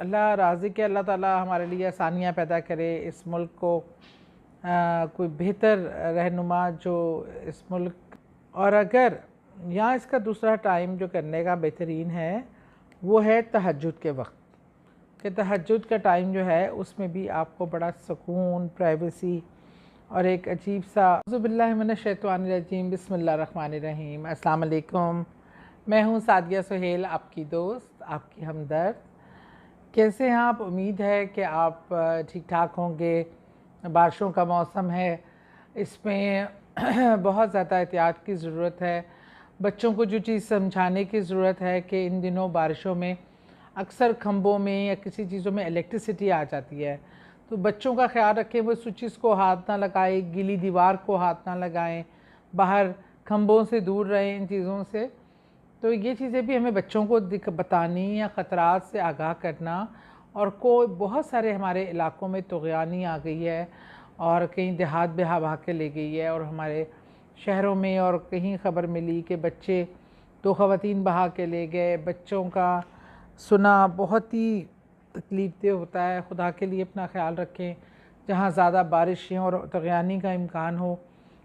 अल्लाह राज़ी के अल्लाह ताला हमारे लिए आसानियाँ पैदा करे, इस मुल्क को कोई बेहतर रहनुमा जो इस मुल्क, और अगर यहाँ इसका दूसरा टाइम जो करने का बेहतरीन है वो है तहज्जुद के वक्त, कि तहज्जुद का टाइम जो है उसमें भी आपको बड़ा सुकून, प्राइवेसी और एक अजीब सा औज़ुबिल्लाहिमिनश्शैतानिर्रजीम बिस्मिल्लाहिर्रहमानिर्रहीम। अस्सलाम वालेकुम, मैं हूँ सादिया सुहेल, आपकी दोस्त, आपकी हमदर्द। कैसे हैं आप? उम्मीद है कि आप ठीक ठाक होंगे। बारिशों का मौसम है, इसमें बहुत ज़्यादा एहतियात की ज़रूरत है। बच्चों को जो चीज़ समझाने की ज़रूरत है कि इन दिनों बारिशों में अक्सर खंभों में या किसी चीज़ों में इलेक्ट्रिसिटी आ जाती है, तो बच्चों का ख्याल रखें, वो स्विचेस को हाथ ना लगाएं, गीली दीवार को हाथ ना लगाएं, बाहर खंभों से दूर रहें इन चीज़ों से। तो ये चीज़ें भी हमें बच्चों को बतानी या ख़तरात से आगाह करना। और बहुत सारे हमारे इलाकों में तुग़यानी आ गई है और कहीं देहात बहा के ले गई है, और हमारे शहरों में और कहीं ख़बर मिली कि बच्चे 2 ख़वातीन बहा के ले गए। बच्चों का सुना बहुत ही तकलीफ़देह होता है। खुदा के लिए अपना ख्याल रखें, जहाँ ज़्यादा बारिशें और तुग़यानी का इम्कान हो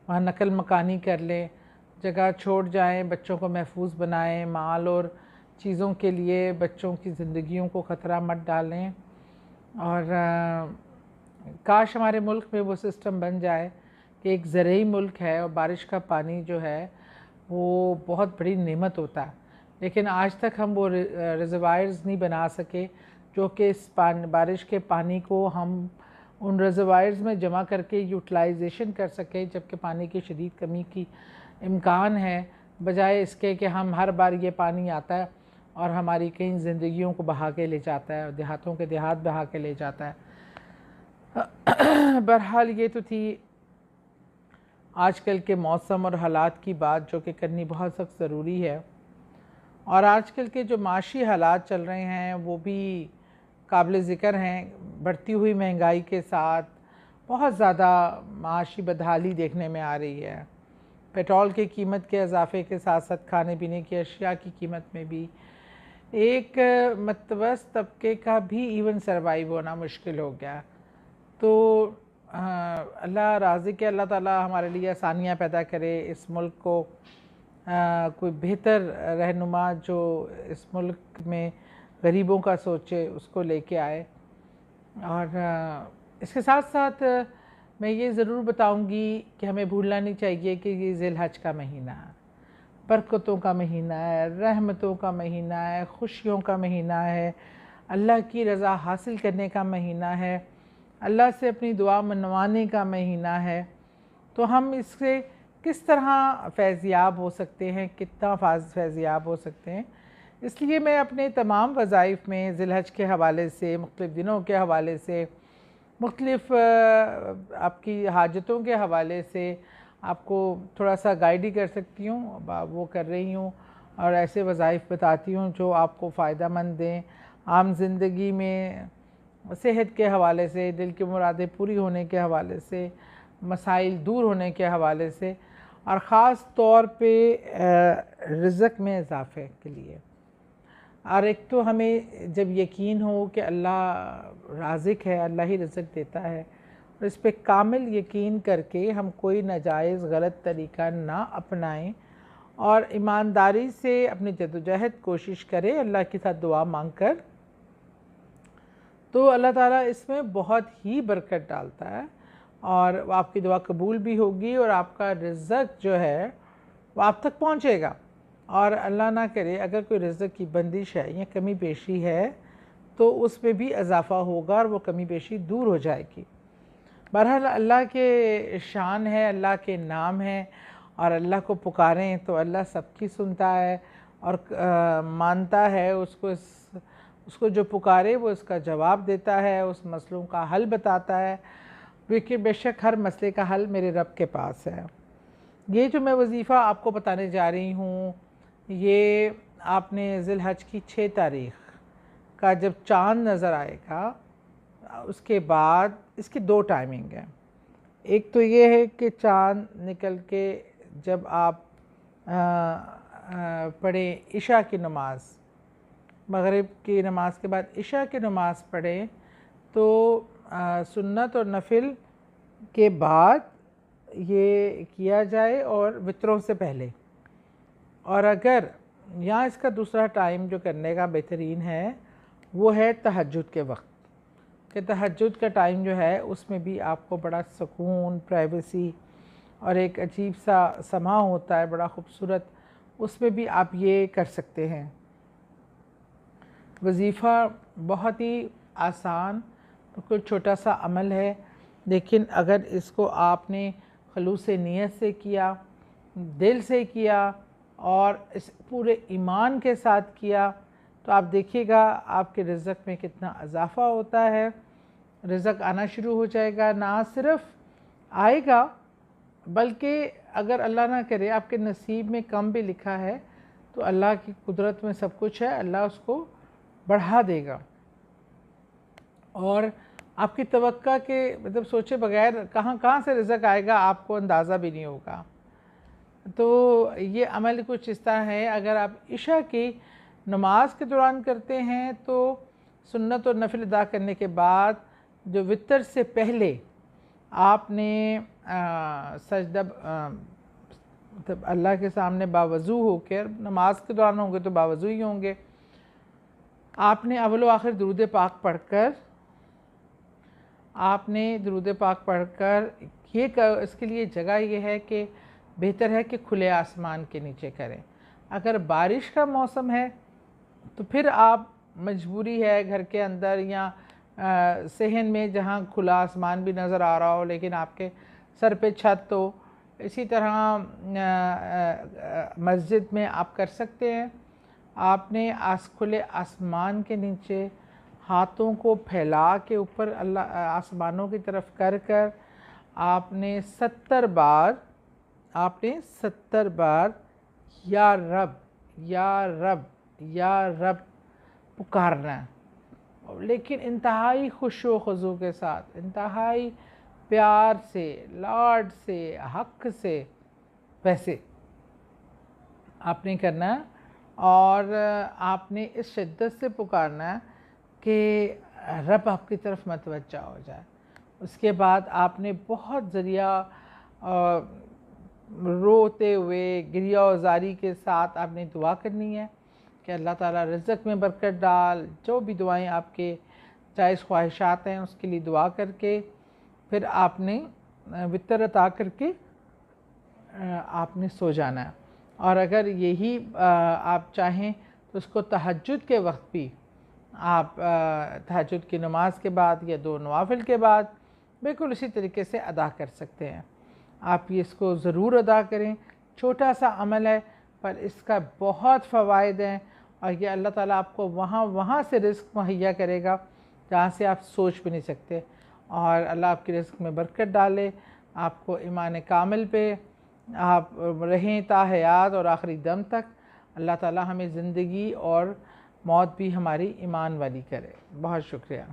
वहाँ नकल मकानी कर लें, जगह छोड़ जाएं, बच्चों को महफूज बनाएं, माल और चीज़ों के लिए बच्चों की ज़िंदगियों को ख़तरा मत डालें। और काश हमारे मुल्क में वो सिस्टम बन जाए कि एक ज़रई मुल्क है और बारिश का पानी जो है वो बहुत बड़ी नेमत होता है, लेकिन आज तक हम वो रिजर्वायर्स नहीं बना सके जो कि इस बारिश के पानी को हम उन रिजर्वायर्स में जमा करके यूटिलाइजेशन कर सकें, जबकि पानी की शदीद कमी की इम्कान है, बजाय इसके कि हम हर बार ये पानी आता है और हमारी कई ज़िंदगियों को बहा के ले जाता है, देहातों के देहात बहा के ले जाता है। बहरहाल ये तो थी आजकल के मौसम और हालात की बात, जो कि करनी बहुत सख्त ज़रूरी है। और आजकल के जो माशी हालात चल रहे हैं वो भी काबिल ज़िक्र हैं। बढ़ती हुई महंगाई के साथ बहुत ज़्यादा माशी बदहाली देखने में आ रही है। पेट्रोल की कीमत के इजाफे के साथ साथ खाने पीने की अशिया की कीमत में भी एक मतवस्त तबके का भी इवन सर्वाइव होना मुश्किल हो गया। तो अल्लाह राज़ी के अल्लाह ताला हमारे लिए आसानियाँ पैदा करे, इस मुल्क को कोई बेहतर रहनुमा जो इस मुल्क में गरीबों का सोचे, उसको लेके आए। और इसके साथ साथ मैं ये ज़रूर बताऊंगी कि हमें भूलना नहीं चाहिए कि ये ज़िलहज का महीना है, बरकतों का महीना है, रहमतों का महीना है, खुशियों का महीना है, अल्लाह की रज़ा हासिल करने का महीना है, अल्लाह से अपनी दुआ मनवाने का महीना है। तो हम इससे किस तरह फैज़याब हो सकते हैं, कितना फैज़याब हो सकते हैं, इसलिए मैं अपने तमाम वज़ाइफ़ में ज़िलहज के हवाले से, मुख्तलिफ़ दिनों के हवाले से, मुख्तलिफ़ आपकी हाजतों के हवाले से आपको थोड़ा सा गाइड ही कर सकती हूँ, वो कर रही हूँ। और ऐसे वज़ाइफ़ बताती हूँ जो आपको फ़ायदा मंद दें आम ज़िंदगी में, सेहत के हवाले से, दिल की मुरादें पूरी होने के हवाले से, मसाइल दूर होने के हवाले से, और ख़ास तौर पे रिज़्क़ में इजाफ़े के लिए। और एक तो हमें जब यकीन हो कि अल्लाह राज़िक़ है, अल्लाह ही रिज़्क़ देता है, और इस पे कामिल यकीन करके हम कोई नाजायज़ गलत तरीक़ा ना अपनाएं और ईमानदारी से अपनी जद्दोजहद कोशिश करें अल्लाह के साथ दुआ मांग कर, तो अल्लाह ताला इसमें बहुत ही बरकत डालता है और आपकी दुआ कबूल भी होगी और आपका रिज़्क़ जो है वो आप तक पहुँचेगा। और अल्लाह ना करे अगर कोई रिज़्क़ की बंदिश है या कमी पेशी है तो उसमें भी इजाफ़ा होगा और वो कमी पेशी दूर हो जाएगी। बहरहाल अल्लाह के शान है, अल्लाह के नाम है, और अल्लाह को पुकारें तो अल्लाह सबकी सुनता है और मानता है। उसको जो पुकारे वो उसका जवाब देता है, उस मसलों का हल बताता है। देखिए बेशक हर मसले का हल मेरे रब के पास है। ये जो मैं वजीफ़ा आपको बताने जा रही हूँ, ये आपने ज़िलहज की 6 तारीख़ का जब चाँद नज़र आएगा उसके बाद इसकी 2 टाइमिंग है। एक तो ये है कि चाँद निकल के जब आप पढ़ें इशा की नमाज, मगरिब की नमाज़ के बाद इशा की नमाज़ पढ़ें तो सुन्नत और नफिल के बाद ये किया जाए और वित्रों से पहले। और अगर यहाँ इसका दूसरा टाइम जो करने का बेहतरीन है वो है तहज्जुद के वक्त, कि तहज्जुद का टाइम जो है उसमें भी आपको बड़ा सुकून, प्राइवेसी और एक अजीब सा समा होता है बड़ा ख़ूबसूरत, उसमें भी आप ये कर सकते हैं। वज़ीफ़ा बहुत ही आसान, बिल्कुल छोटा सा अमल है, लेकिन अगर इसको आपने खलूस नीयत से किया, दिल से किया और इस पूरे ईमान के साथ किया तो आप देखिएगा आपके रिज़्क़ में कितना इजाफ़ा होता है। रिज़्क़ आना शुरू हो जाएगा, ना सिर्फ़ आएगा बल्कि अगर अल्लाह ना करे आपके नसीब में कम भी लिखा है तो अल्लाह की कुदरत में सब कुछ है, अल्लाह उसको बढ़ा देगा। और आपकी तवक्का के मतलब सोचे बगैर कहाँ से रिज़्क़ आएगा आपको अंदाज़ा भी नहीं होगा। तो ये अमल कुछ इस तरह है, अगर आप इशा की नमाज के दौरान करते हैं तो सुन्नत और नफिल अदा करने के बाद जो वितर से पहले आपने सजदा मतलब अल्लाह के सामने बावज़ू होकर, नमाज के दौरान होंगे तो बावज़ू ही होंगे, आपने अव्वल व आखिर दुरूद पाक पढ़कर इसके लिए जगह ये है कि बेहतर है कि खुले आसमान के नीचे करें। अगर बारिश का मौसम है तो फिर आप मजबूरी है घर के अंदर या सहन में जहाँ खुला आसमान भी नज़र आ रहा हो लेकिन आपके सर पे छत हो, इसी तरह मस्जिद में आप कर सकते हैं। आपने खुले आसमान के नीचे हाथों को फैला के ऊपर अल्लाह आसमानों की तरफ कर आपने 70 बार या रब या रब या रब पुकारना है, लेकिन इंतहाई खुशो खुजू के साथ, इंतहाई प्यार से, लाड से, हक से वैसे आपने करना है। और आपने इस शिद्दत से पुकारना है कि रब आपकी तरफ मतवज्जा हो जाए। उसके बाद आपने बहुत ज़रिया रोते हुए गिरिया-ज़ारी के साथ आपने दुआ करनी है कि अल्लाह ताला रिज़्क़ में बरकत डाल, जो भी दुआएं आपके जायज़ ख्वाहिशात हैं उसके लिए दुआ करके फिर आपने वितर अता करके आपने सो जाना है। और अगर यही आप चाहें तो उसको तहज्जुद के वक्त भी आप तहज्जुद की नमाज के बाद या 2 नवाफिल के बाद बिल्कुल इसी तरीके से अदा कर सकते हैं। आप ये इसको ज़रूर अदा करें, छोटा सा अमल है पर इसका बहुत फ़वाइद हैं और ये अल्लाह ताला आपको वहाँ से रिज़्क़ मुहैया करेगा जहाँ से आप सोच भी नहीं सकते। और अल्लाह आपकी रिज़्क़ में बरकत डाले, आपको ईमान कामिल पे आप रहें ता हयात और आखिरी दम तक। अल्लाह ताला हमें ज़िंदगी और मौत भी हमारी ईमान वाली करे। बहुत शुक्रिया।